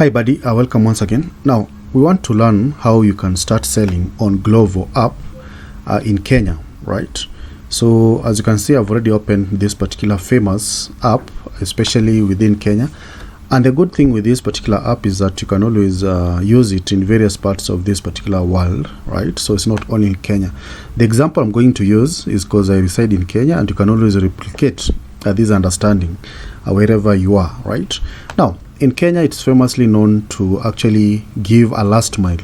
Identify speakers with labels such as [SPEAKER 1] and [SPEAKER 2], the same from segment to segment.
[SPEAKER 1] Hi, buddy. Welcome once again. Now, we want to learn how you can start selling on Glovo app in Kenya, right? So, as you can see, I've already opened this particular famous app, especially within Kenya. And the good thing with this particular app is that you can always use it in various parts of this particular world, right? So it's not only in Kenya. The example I'm going to use is because I reside in Kenya, and you can always replicate this understanding wherever you are, right? Now, in Kenya, it's famously known to actually give a last mile,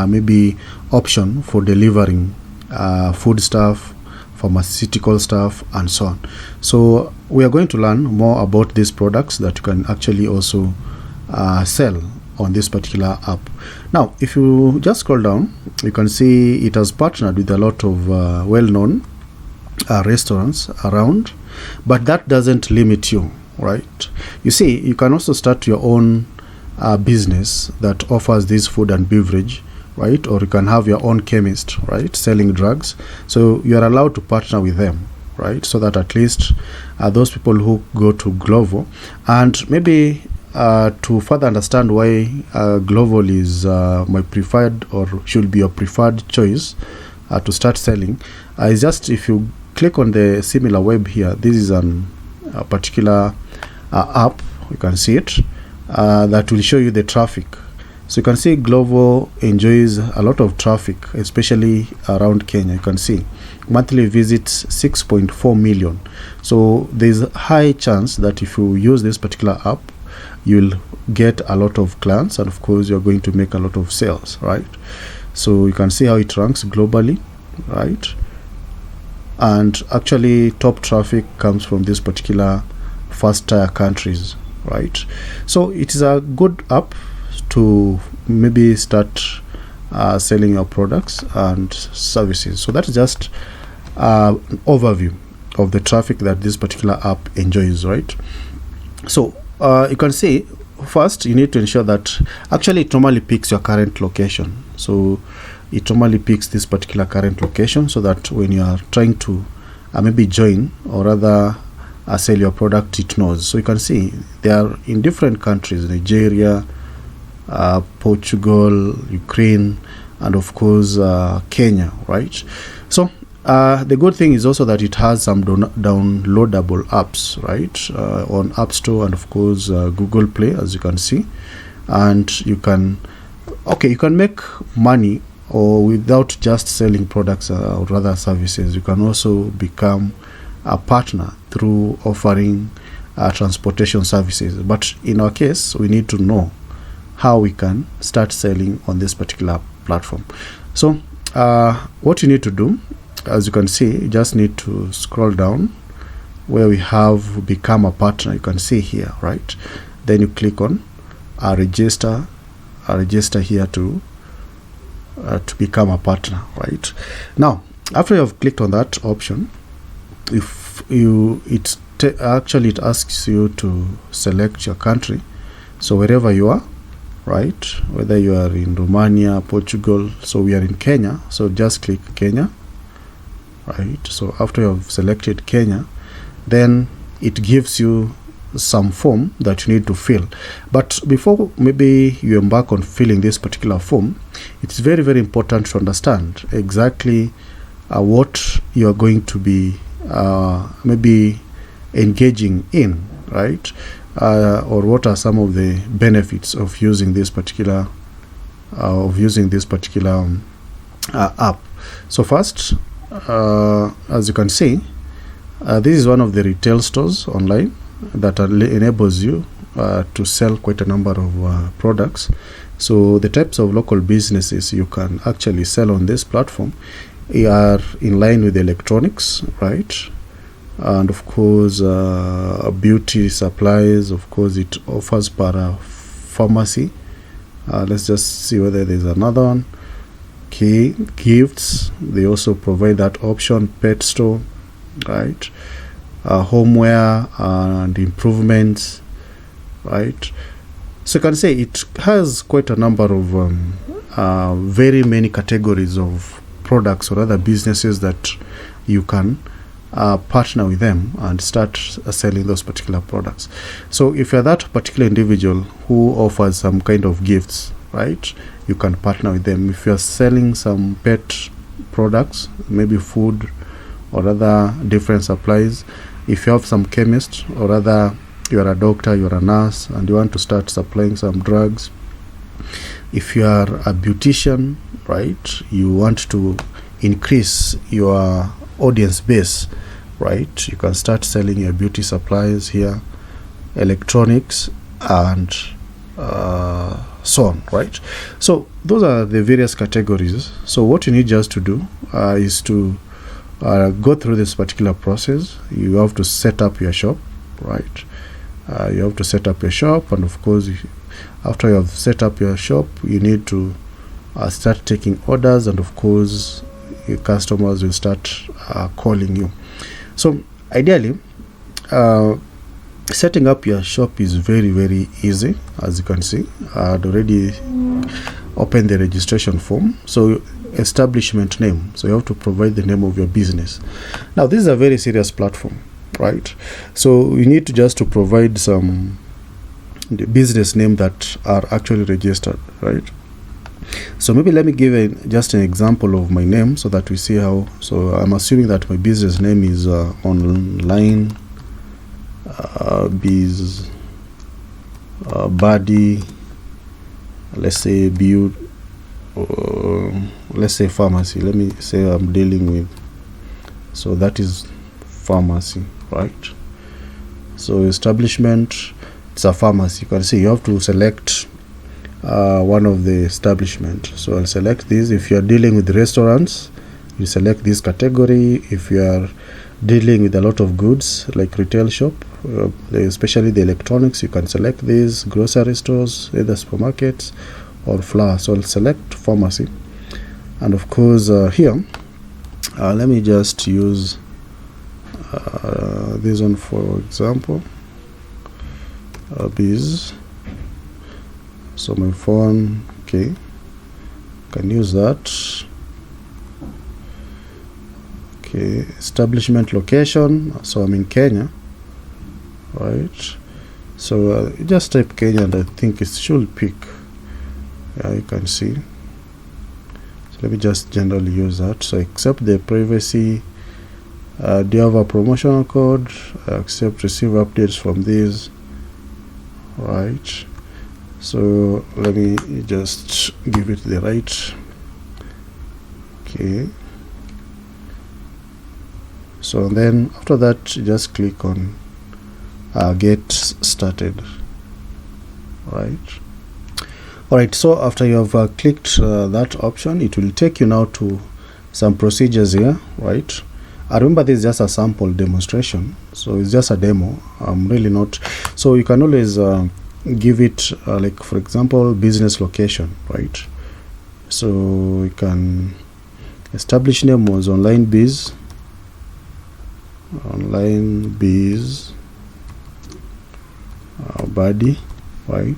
[SPEAKER 1] maybe option for delivering food stuff, pharmaceutical stuff, and so on. So we are going to learn more about these products that you can actually also sell on this particular app. Now, if you just scroll down, you can see it has partnered with a lot of well-known restaurants around, but that doesn't limit you, right? You see, you can also start your own business that offers this food and beverage, right? Or you can have your own chemist, right, selling drugs. So you are allowed to partner with them, right? So that at least those people who go to Glovo, and maybe to further understand why Glovo is my preferred, or should be your preferred choice to start selling, is just if you click on the similar web here, this is a particular app, you can see it, that will show you the traffic. So you can see Glovo enjoys a lot of traffic, especially around Kenya. You can see monthly visits 6.4 million. So there's a high chance that if you use this particular app, you'll get a lot of clients, and of course you're going to make a lot of sales, right? So you can see how it ranks globally, right? And actually top traffic comes from this particular first tier countries, right? So it is a good app to maybe start selling your products and services. So that's just an overview of the traffic that this particular app enjoys, right? So you can see, first you need to ensure that actually it normally picks your current location. So it normally picks this particular current location, so that when you are trying to maybe join, or rather sell your product, it knows. So you can see they are in different countries: Nigeria, Portugal, Ukraine, and of course Kenya, right? So the good thing is also that it has some downloadable apps, right, on App Store and of course Google Play, as you can see. And you can make money, or without just selling products or rather services. You can also become a partner through offering transportation services. But in our case, we need to know how we can start selling on this particular platform. So what you need to do, as you can see, you just need to scroll down where we have become a partner. You can see here, right? Then you click on register here to become a partner, right? Now, after you have clicked on that option, actually it asks you to select your country. So wherever you are, right, whether you are in Romania, Portugal, so we are in Kenya, so just click Kenya, right? So after you have selected Kenya, then it gives you some form that you need to fill. But before maybe you embark on filling this particular form, it's very, very important to understand exactly what you are going to be maybe engaging in, right? Or what are some of the benefits of using this particular app. So first, as you can see, this is one of the retail stores online that enables you to sell quite a number of products. So the types of local businesses you can actually sell on this platform are in line with electronics, right? And of course beauty supplies. Of course it offers para pharmacy. Let's just see whether there's another one. Okay, gifts, they also provide that option. Pet store, right? Homeware and improvements, right? So you can say it has quite a number of very many categories of products or other businesses that you can partner with them and start selling those particular products. So if you're that particular individual who offers some kind of gifts, right, you can partner with them. If you're selling some pet products, maybe food or other different supplies, if you have some chemist or other, you're a doctor, you're a nurse, and you want to start supplying some drugs, if you are a beautician, right, you want to increase your audience base, right, you can start selling your beauty supplies here, electronics, and so on, right? So those are the various categories. So what you need just to do is to go through this particular process. You have to set up your shop, right? You have to set up your shop, and of course, after you have set up your shop, you need to start taking orders, and of course, your customers will start calling you. So ideally, setting up your shop is very, very easy. As you can see, I'd already opened the registration form. So establishment name, so you have to provide the name of your business. Now this is a very serious platform, right? So you need to just to provide some business name that are actually registered, right? So maybe let me give just an example of my name so that we see how. So I'm assuming that my business name is online biz body, let's say beauty, let's say pharmacy. Let me say I'm dealing with, so that is pharmacy, right? So establishment, it's a pharmacy. You can see you have to select one of the establishment. So I'll select this. If you are dealing with restaurants, you select this category. If you are dealing with a lot of goods like retail shop, especially the electronics, you can select these. Grocery stores, either supermarkets or flour. So I'll select pharmacy, and of course here let me just use this one for example, biz. So my phone, okay, can use that. Okay, establishment location, so I'm in Kenya, right? So just type Kenya and I think it should pick. Yeah, you can see. So let me just generally use that. So accept the privacy. Do you have a promotional code? Accept receive updates from this, right? So let me just give it the right. Okay. So then after that, just click on get started, right? All right, so after you have clicked that option, it will take you now to some procedures here, right? I remember this is just a sample demonstration, so it's just a demo. I'm really not, so you can always give it like for example business location, right? So you can establish name was online biz body, right?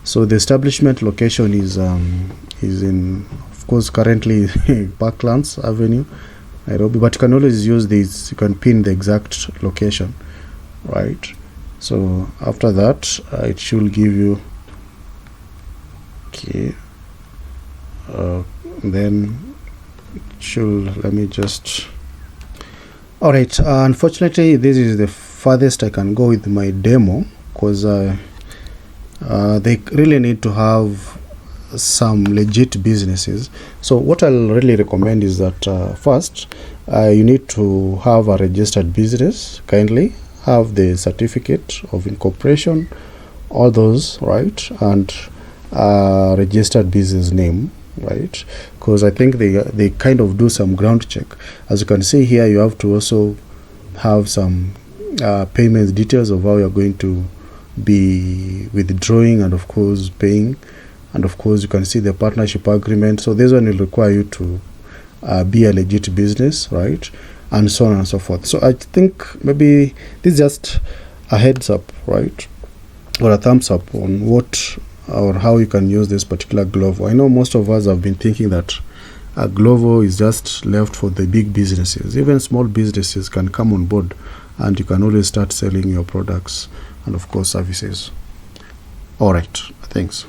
[SPEAKER 1] So the establishment location is in, of course, currently Parklands Avenue, Nairobi, but you can always use this, you can pin the exact location, right? So after that it should give you, okay, then it should, let me just, all right, unfortunately this is the farthest I can go with my demo, because they really need to have some legit businesses. So what I'll really recommend is that first you need to have a registered business, kindly have the certificate of incorporation, all those, right, and registered business name, right? Because I think they kind of do some ground check. As you can see here, you have to also have some payment details of how you're going to be withdrawing and of course paying, and of course you can see the partnership agreement. So this one will require you to be a legit business, right, and so on and so forth. So I think maybe this is just a heads up, right, or a thumbs up on what or how you can use this particular Glovo. I know most of us have been thinking that Glovo is just left for the big businesses. Even small businesses can come on board, and you can always start selling your products and of course services. All right, thanks.